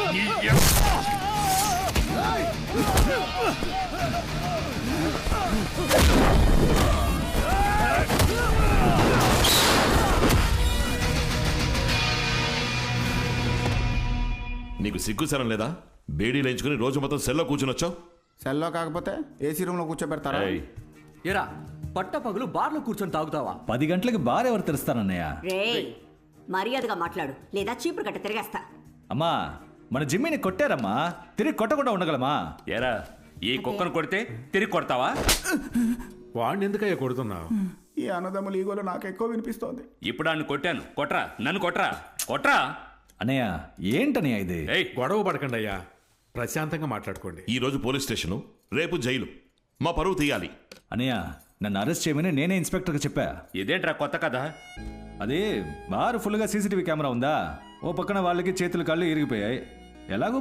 నీకు సిగ్గుసరం లేదా? బేడీ లేంచుకుని రోజు మొత్తం సెల్లో కూర్చునొచ్చావు. సెల్లో కాకపోతే ఏసీ రూమ్ లో కూర్చోబెడతారా? ఎరా పట్ట పగులు బార్లో కూర్చొని తాగుతావా? 10 గంటలకి బార్ ఎవరు తెరుస్తారన్నయ్య? మర్యాదగా మాట్లాడు, లేదా చీపురు కట్ట తిరిగేస్తా. అమ్మా, మన జిమ్మిని కొట్టారమ్మా, తిరిగి కొట్టకుండా ఉండగలమా? ఎరా ఈ కుక్కను కొడితే తిరిగి కొడతావా? వాడిని ఎందుకయ్యా కొడుతున్నావు? ఈ అన్నదమ్ముల ఈగోలో నాకు ఎక్కువ వినిపిస్తోంది. ఇప్పుడు ఆయన కొట్టాను, కొట్రా, నన్ను కొట్రా, కొట్రా. అన్నయ్య ఏంటన్నయ్య ఇది? గొడవ పడకండి అయ్యా, ప్రశాంతంగా మాట్లాడుకోండి. ఈ రోజు పోలీస్ స్టేషను, రేపు జైలు. మా పరువు తీయాలి. అన్నయ్య, నన్ను అరెస్ట్ చేయమని నేనే ఇన్స్పెక్టర్కి చెప్పా. ఇదేంట్రా కొత్త కథ? అదే బార్ ఫుల్గా సీసీటీవీ కెమెరా ఉందా, ఓ పక్కన వాళ్ళకి చేతులు కాళ్ళు ఇరిగిపోయాయి. ఎలాగో